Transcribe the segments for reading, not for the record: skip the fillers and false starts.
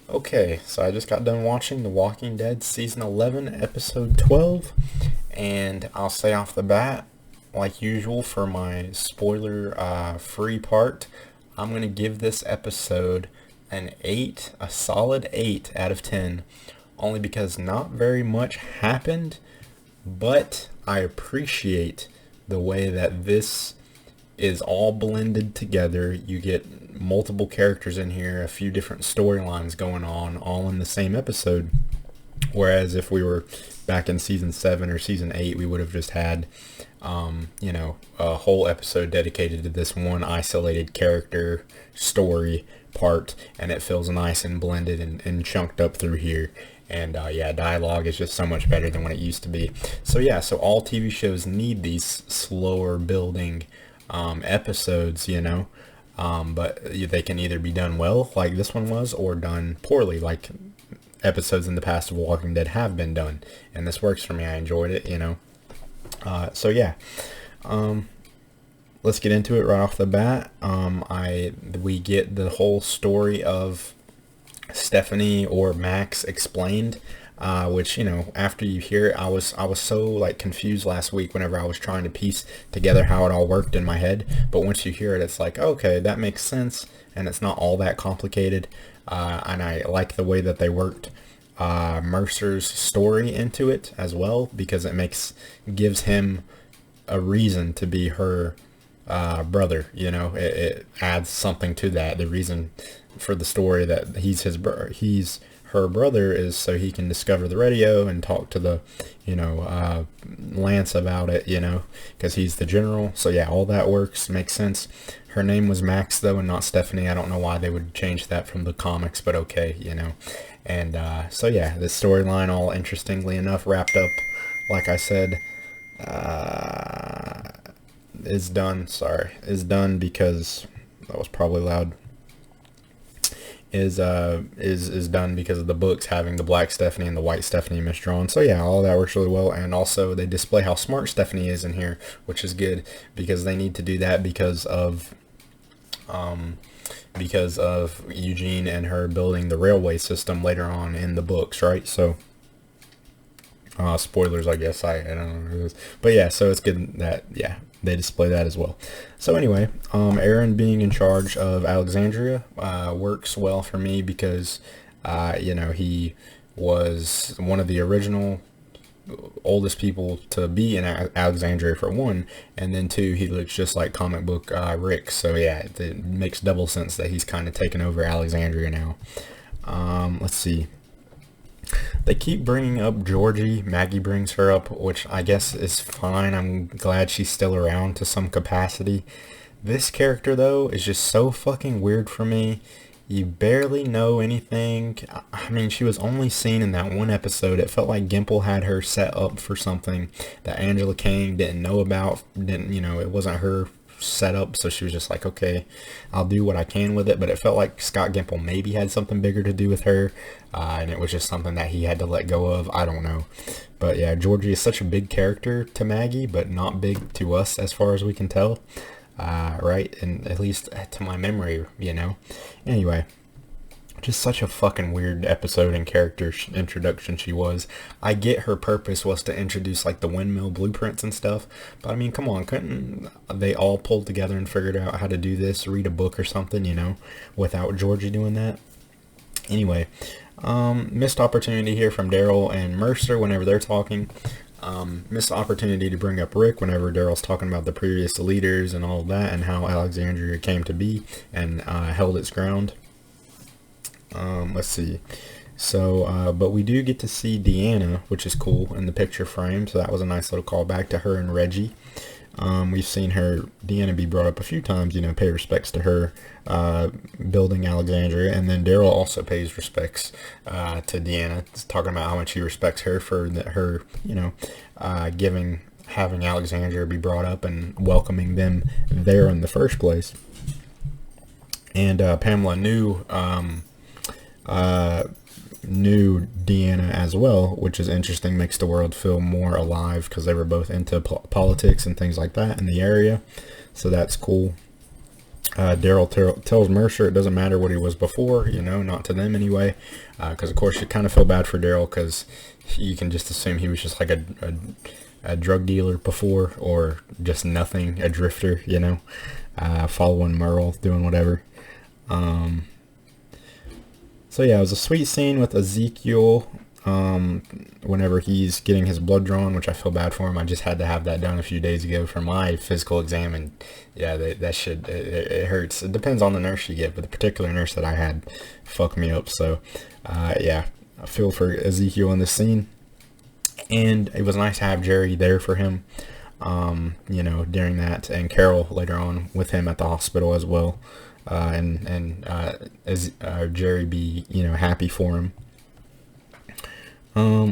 Okay, so I just got done watching The Walking Dead Season 11, Episode 12, and I'll say off the bat, like usual for my spoiler free part, I'm going to give this episode an 8, a solid 8 out of 10, only because not very much happened, but I appreciate the way that this is all blended together. You get multiple characters in here, a few different storylines going on, all in the same episode. Whereas if we were back in season 7 or season 8, we would have just had, a whole episode dedicated to this one isolated character story part, and it feels nice and blended and chunked up through here. And dialogue is just so much better than what it used to be. So all TV shows need these slower building episodes, but they can either be done well, like this one was, or done poorly, like episodes in the past of Walking Dead have been done. And this works for me. I enjoyed it. Uh, so yeah, um, let's get into it right off the bat. We get the whole story of Stephanie or Max explained, which after you hear it, I was so like confused last week whenever I was trying to piece together how it all worked in my head. But once you hear it, it's like, okay, that makes sense, and it's not all that complicated. And I like the way that they worked Mercer's story into it as well, because gives him a reason to be her brother. It adds something to that. The reason for the story that he's her brother is so he can discover the radio and talk to the Lance about it, because he's the general. So yeah, all that makes sense. Her name was Max though, and not Stephanie. I don't know why they would change that from the comics, but okay. And the storyline, all interestingly enough, wrapped up, like I said, is done. Sorry, is done because that was probably loud. Is done because of the books having the black Stephanie and the white Stephanie misdrawn. So yeah, all that works really well, and also they display how smart Stephanie is in here, which is good because they need to do that because of Eugene and her building the railway system later on in the books, right? So spoilers, I guess. I don't know, but yeah, so it's good that they display that as well. So anyway, Aaron being in charge of Alexandria works well for me because he was one of the original oldest people to be in Alexandria for one, and then two, he looks just like comic book Rick. So yeah, it makes double sense that he's kind of taken over Alexandria now. Let's see. They keep bringing up Georgie. Maggie brings her up, which I guess is fine. I'm glad she's still around to some capacity. This character, though, is just so fucking weird for me. You barely know anything. I mean, she was only seen in that one episode. It felt like Gimple had her set up for something that Angela Kang didn't know about. It wasn't her set up, so she was just like, okay, I'll do what I can with it. But it felt like Scott Gimple maybe had something bigger to do with her, and it was just something that he had to let go of. I don't know. But yeah, Georgie is such a big character to Maggie, but not big to us as far as we can tell. Right? And at least to my memory, Anyway, just such a fucking weird episode and character introduction she was. I get her purpose was to introduce like the windmill blueprints and stuff, but I mean, come on, couldn't they all pull together and figured out how to do this, read a book or something, without Georgie doing that? Anyway, missed opportunity here from Daryl and Mercer whenever they're talking. Missed opportunity to bring up Rick whenever Daryl's talking about the previous leaders and all of that and how Alexandria came to be and held its ground. Let's see. So, but we do get to see Deanna, which is cool, in the picture frame. So that was a nice little callback to her and Reggie. We've seen Deanna be brought up a few times, pay respects to her building Alexandria. And then Daryl also pays respects to Deanna, talking about how much he respects her for her, having Alexandria be brought up and welcoming them there in the first place. And Pamela knew Deanna as well, which is interesting, makes the world feel more alive because they were both into politics and things like that in the area, so that's cool. Daryl tells Mercer it doesn't matter what he was before, you know, not to them anyway, because of course you kind of feel bad for Daryl, because you can just assume he was just like a drug dealer before, or just nothing, a drifter, you know, following Merle, doing whatever. So yeah, it was a sweet scene with Ezekiel, whenever he's getting his blood drawn, which I feel bad for him. I just had to have that done a few days ago for my physical exam, and yeah, that shit, it hurts. It depends on the nurse you get, but the particular nurse that I had fucked me up. So yeah, I feel for Ezekiel in this scene, and it was nice to have Jerry there for him, you know, during that, and Carol later on with him at the hospital as well, as Jerry be, you know, happy for him.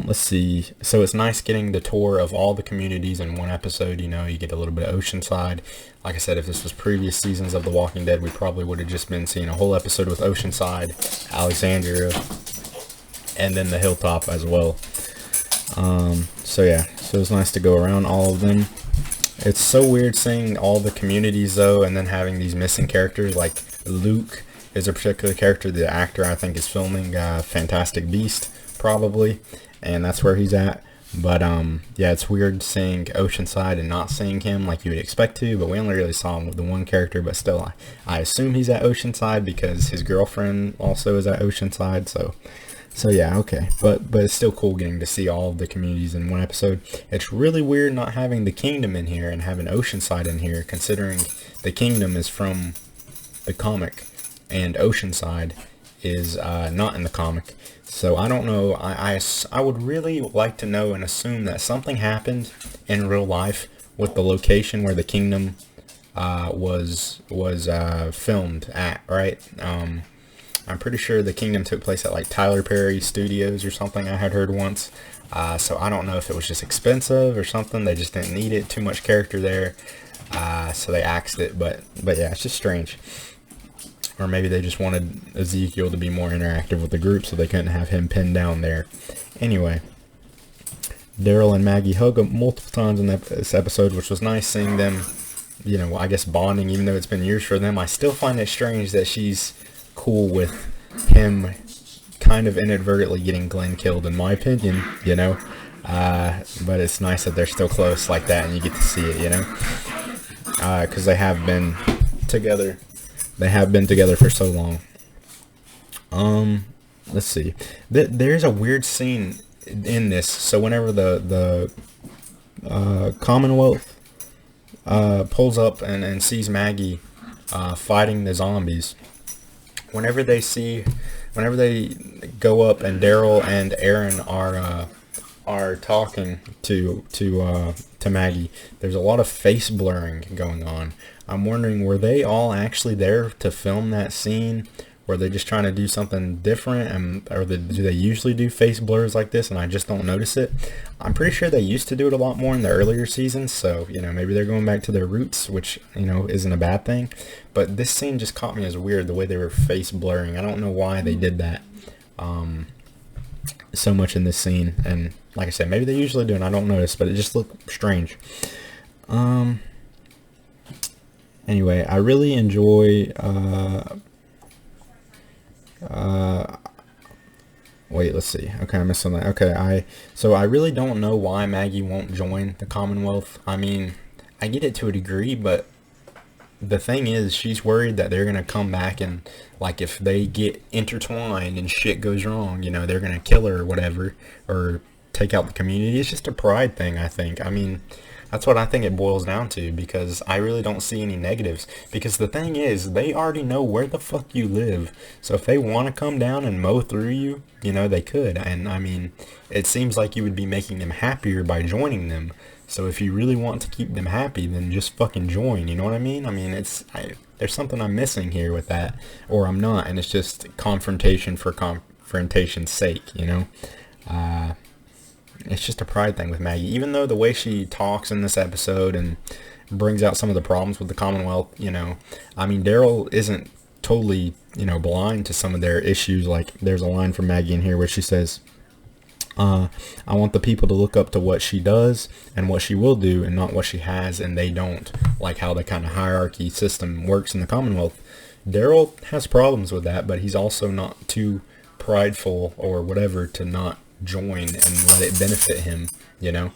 Let's see. So it's nice getting the tour of all the communities in one episode. You know, you get a little bit of Oceanside. Like I said, if this was previous seasons of The Walking Dead, we probably would have just been seeing a whole episode with Oceanside, Alexandria, and then the Hilltop as well. So yeah, so it's nice to go around all of them. It's so weird seeing all the communities though, and then having these missing characters. Like Luke is a particular character. The actor I think is filming Fantastic Beast, probably, and that's where he's at. But yeah, it's weird seeing Oceanside and not seeing him like you would expect to, but we only really saw him with the one character. But still, I assume he's at Oceanside because his girlfriend also is at Oceanside. So yeah, okay, but it's still cool getting to see all of the communities in one episode. It's really weird not having the Kingdom in here and having Oceanside in here, considering the Kingdom is from the comic and Oceanside is not in the comic. So I don't know. I would really like to know and assume that something happened in real life with the location where the Kingdom was filmed at, right? I'm pretty sure the Kingdom took place at like Tyler Perry Studios or something, I had heard once. So I don't know if it was just expensive or something. They just didn't need it. Too much character there. So they axed it. But yeah, it's just strange. Or maybe they just wanted Ezekiel to be more interactive with the group, so they couldn't have him pinned down there. Anyway, Daryl and Maggie hug up multiple times in this episode, which was nice seeing them, you know, I guess bonding, even though it's been years for them. I still find it strange that she's cool with him kind of inadvertently getting Glenn killed, in my opinion, you know. But it's nice that they're still close like that, and you get to see it, you know. Because they have been together. They have been together for so long. Let's see. There's a weird scene in this. So whenever the Commonwealth pulls up and sees Maggie fighting the zombies, whenever they go up and Daryl and Aaron are talking to Maggie, there's a lot of face blurring going on. I'm wondering, were they all actually there to film that scene? Were they just trying to do something different, or do they usually do face blurs like this and I just don't notice it? I'm pretty sure they used to do it a lot more in the earlier seasons, so, you know, maybe they're going back to their roots, which, you know, isn't a bad thing. But this scene just caught me as weird, the way they were face blurring. I don't know why they did that so much in this scene, and like I said, maybe they usually do and I don't notice, but it just looked strange. Anyway, I really enjoy wait, let's see. Okay, I missed something. Okay, so I really don't know why Maggie won't join the Commonwealth. I mean, I get it to a degree, but the thing is, she's worried that they're gonna come back and, like, if they get intertwined and shit goes wrong, you know, they're gonna kill her or whatever, or take out the community. It's just a pride thing, I think. I mean, that's what I think it boils down to, because I really don't see any negatives. Because the thing is, they already know where the fuck you live. So if they want to come down and mow through you, you know, they could. And I mean, it seems like you would be making them happier by joining them. So if you really want to keep them happy, then just fucking join, you know what I mean? I mean, there's something I'm missing here with that, or I'm not, and it's just confrontation for confrontation's sake, you know? It's just a pride thing with Maggie. Even though the way she talks in this episode and brings out some of the problems with the Commonwealth, you know, I mean, Daryl isn't totally, you know, blind to some of their issues. Like, there's a line from Maggie in here where she says, I want the people to look up to what she does and what she will do, and not what she has and they don't, like how the kind of hierarchy system works in the Commonwealth. Daryl has problems with that, but he's also not too prideful or whatever to not join and let it benefit him, you know.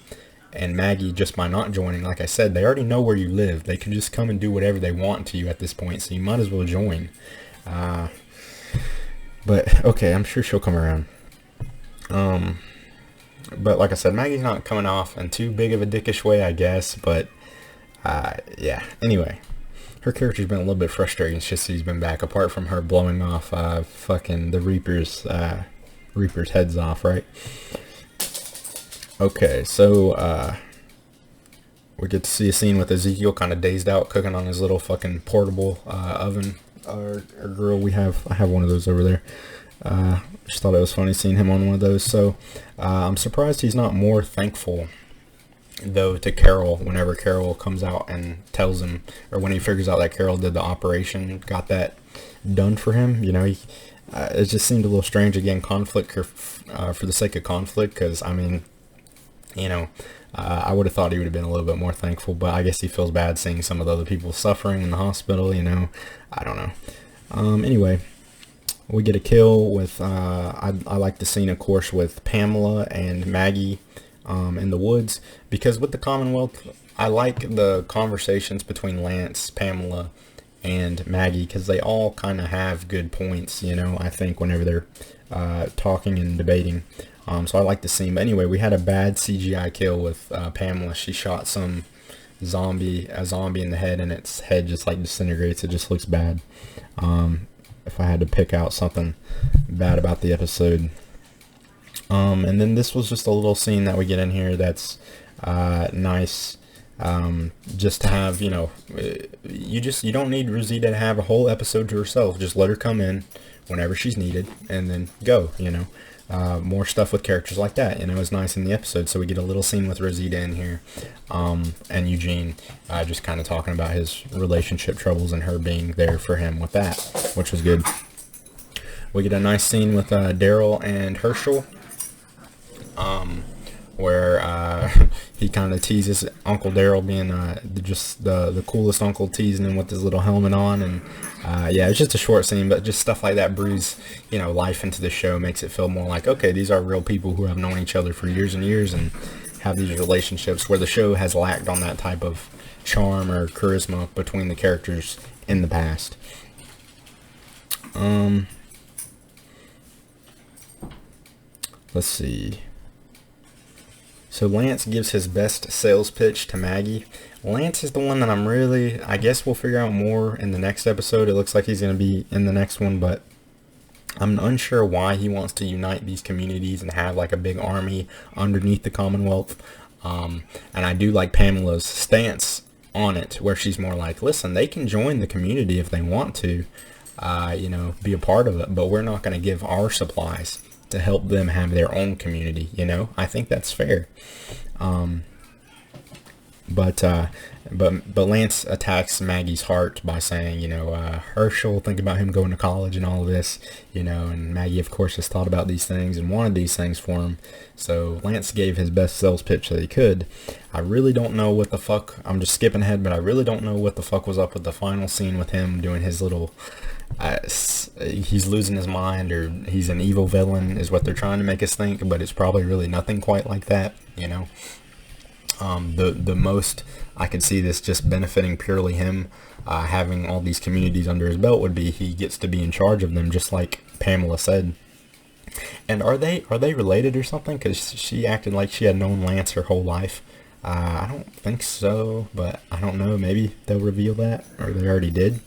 And Maggie, just by not joining, like I said, they already know where you live. They can just come and do whatever they want to you at this point, so you might as well join. But okay, I'm sure she'll come around. But like I said, Maggie's not coming off in too big of a dickish way, I guess. But yeah. Anyway, her character's been a little bit frustrating since she's been back. Apart from her blowing off fucking the Reaper's heads off, right? Okay, so we get to see a scene with Ezekiel kind of dazed out, cooking on his little fucking portable oven or grill. I have one of those over there. Just thought it was funny seeing him on one of those. So I'm surprised he's not more thankful, though, to Carol whenever Carol comes out and tells him, or when he figures out that Carol did the operation, got that done for him. You know, it just seemed a little strange. Again, conflict for the sake of conflict, because I mean, you know, I would have thought he would have been a little bit more thankful, but I guess he feels bad seeing some of the other people suffering in the hospital, you know. I don't know. Anyway, we get a kill with, I like the scene, of course, with Pamela and Maggie in the woods, because with the Commonwealth, I like the conversations between Lance, Pamela, and Maggie, because they all kind of have good points, you know, I think, whenever they're talking and debating. So I like the scene. But anyway, we had a bad CGI kill with Pamela. She shot a zombie in the head, and its head just like disintegrates. It just looks bad. If I had to pick out something bad about the episode. And then this was just a little scene that we get in here that's nice. Just to have, you know, you don't need Rosita to have a whole episode to herself. Just let her come in whenever she's needed and then go, you know. More stuff with characters like that, you know, is nice in the episode. So we get a little scene with Rosita in here, and Eugene, just kind of talking about his relationship troubles and her being there for him with that, which was good. We get a nice scene with Daryl and Herschel, where he kind of teases Uncle Daryl, being just the coolest uncle, teasing him with his little helmet on. And yeah, it's just a short scene, but just stuff like that breathes, you know, life into the show, makes it feel more like, okay, these are real people who have known each other for years and years and have these relationships, where the show has lacked on that type of charm or charisma between the characters in the past. Let's see. So Lance gives his best sales pitch to Maggie. Lance is the one that I guess we'll figure out more in the next episode. It looks like he's going to be in the next one, but I'm unsure why he wants to unite these communities and have like a big army underneath the Commonwealth. And I do like Pamela's stance on it, where she's more like, listen, they can join the community if they want to, you know, be a part of it, but we're not going to give our supplies to help them have their own community, you know. I think that's fair. But Lance attacks Maggie's heart by saying, you know, Herschel, think about him going to college and all of this, you know, and Maggie, of course, has thought about these things and wanted these things for him. So Lance gave his best sales pitch that he could. I really don't know what the fuck, I'm just skipping ahead, but I really don't know what the fuck was up with the final scene with him doing his little, he's losing his mind, or he's an evil villain is what they're trying to make us think, but it's probably really nothing quite like that, you know. The most I could see this just benefiting purely him, having all these communities under his belt, would be he gets to be in charge of them, just like Pamela said. And are they related or something? Because she acted like she had known Lance her whole life. I don't think so, but I don't know. Maybe they'll reveal that, or they already did.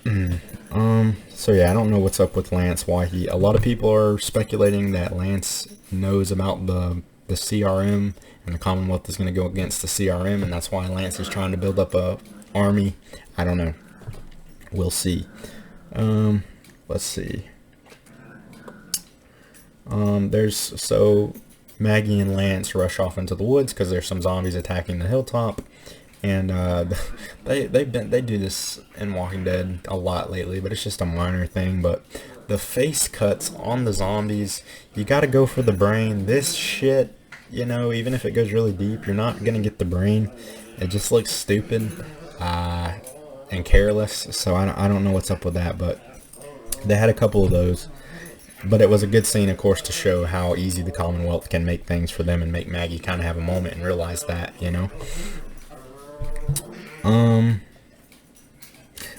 So yeah, I don't know what's up with Lance. A lot of people are speculating that Lance knows about the CRM, and the Commonwealth is going to go against the CRM, and that's why Lance is trying to build up a army. I don't know. We'll see. Let's see. So Maggie and Lance rush off into the woods because there's some zombies attacking the hilltop, and they do this in Walking Dead a lot lately, but it's just a minor thing. But the face cuts on the zombies, you gotta go for the brain. This shit, you know, even if it goes really deep, you're not gonna get the brain. It just looks stupid and careless. So I don't know what's up with that, but they had a couple of those. But it was a good scene, of course, to show how easy the Commonwealth can make things for them and make Maggie kind of have a moment and realize that, you know.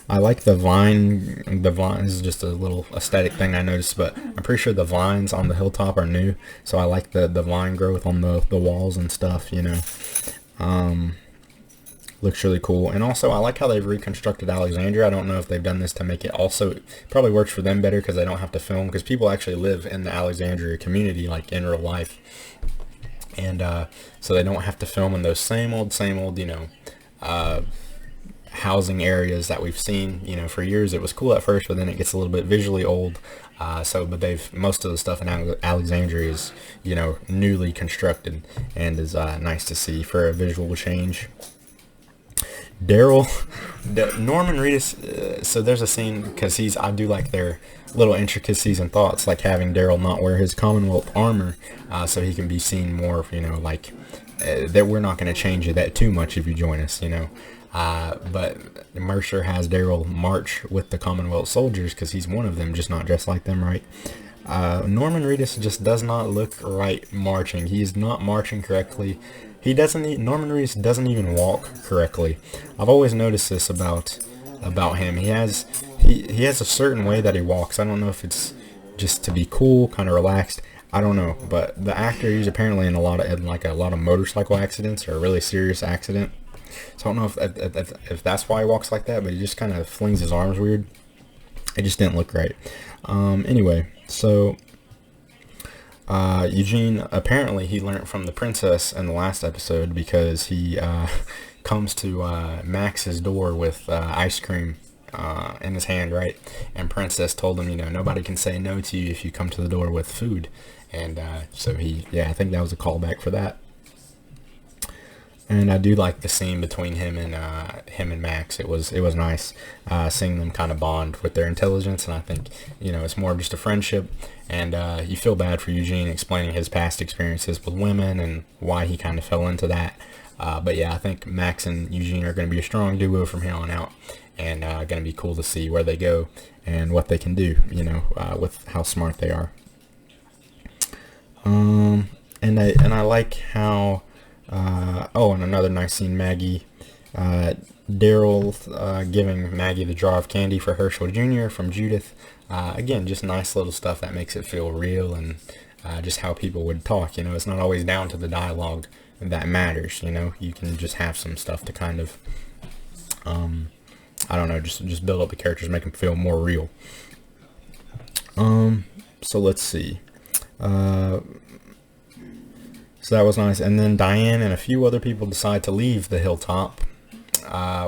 I like the vine. The vine is just a little aesthetic thing I noticed, but I'm pretty sure the vines on the hilltop are new. So I like the vine growth on the walls and stuff, you know. Looks really cool. And also I like how they've reconstructed Alexandria. I don't know if they've done this to make it also, it probably works for them better because they don't have to film, because people actually live in the Alexandria community like in real life, and so they don't have to film in those same old, you know, housing areas that we've seen, you know, for years. It was cool at first, but then it gets a little bit visually old. But most of the stuff in Alexandria is, you know, newly constructed and is nice to see for a visual change. Daryl, Norman Reedus, so there's a scene, because I do like their little intricacies and thoughts, like having Daryl not wear his Commonwealth armor, so he can be seen more, you know, like, that we're not going to change that too much if you join us, you know. But Mercer has Daryl march with the Commonwealth soldiers because he's one of them, just not dressed like them, right? Norman Reedus just does not look right marching. He is not marching correctly. Norman Reedus doesn't even walk correctly. I've always noticed this about him. He has a certain way that he walks. I don't know if it's just to be cool, kind of relaxed. I don't know, but the actor, he's apparently in a lot of motorcycle accidents or a really serious accident. So I don't know if that's why he walks like that, but he just kind of flings his arms weird. It just didn't look right. Anyway, so Eugene, apparently he learned from the princess in the last episode, because he comes to Max's door with ice cream in his hand, right? And Princess told him, you know, nobody can say no to you if you come to the door with food. And so I think that was a callback for that. And I do like the scene between him and Max. It was nice seeing them kind of bond with their intelligence, and I think, you know, it's more of just a friendship. And you feel bad for Eugene explaining his past experiences with women and why he kind of fell into that. But yeah, I think Max and Eugene are going to be a strong duo from here on out, and going to be cool to see where they go and what they can do, you know, with how smart they are. And I like how. And another nice scene, Maggie, Daryl giving Maggie the jar of candy for Herschel Jr. from Judith. Again, just nice little stuff that makes it feel real, and just how people would talk. You know, it's not always down to the dialogue that matters. You know, you can just have some stuff to kind of, I don't know, just build up the characters, make them feel more real. So let's see. So that was nice. And then Diane and a few other people decide to leave the hilltop,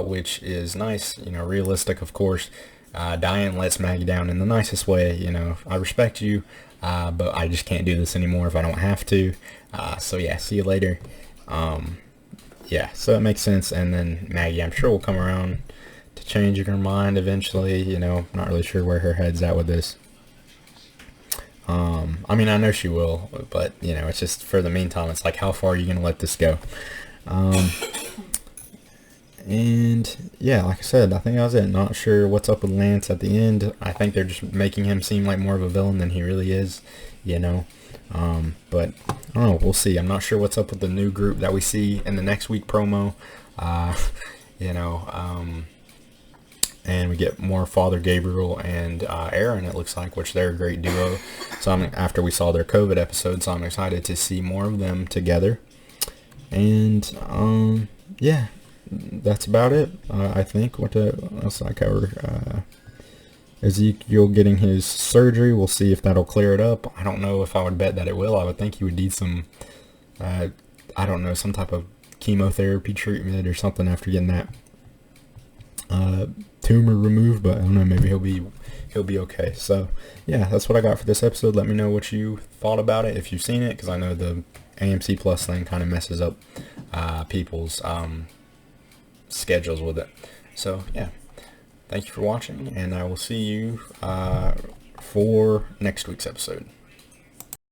which is nice, you know, realistic, of course. Diane lets Maggie down in the nicest way, you know, I respect you, but I just can't do this anymore if I don't have to. So yeah, see you later. Yeah, so it makes sense. And then Maggie, I'm sure, will come around to changing her mind eventually, you know, not really sure where her head's at with this. I mean, I know she will, but, you know, it's just, for the meantime, it's like, how far are you going to let this go? And yeah, like I said, I think that was it. Not sure what's up with Lance at the end. I think they're just making him seem like more of a villain than he really is, you know. But I don't know, we'll see. I'm not sure what's up with the new group that we see in the next week promo. You know, and we get more Father Gabriel and Aaron, it looks like, which they're a great duo. So after we saw their COVID episode, so I'm excited to see more of them together. And yeah, that's about it. I think. What else did I cover? Ezekiel getting his surgery. We'll see if that'll clear it up. I don't know if I would bet that it will. I would think he would need some, I don't know, some type of chemotherapy treatment or something after getting that tumor removed, but I don't know, maybe he'll be okay. So yeah, that's what I got for this episode. Let me know what you thought about it, if you've seen it, because I know the AMC Plus thing kind of messes up people's schedules with it. So yeah, thank you for watching, and I will see you for next week's episode.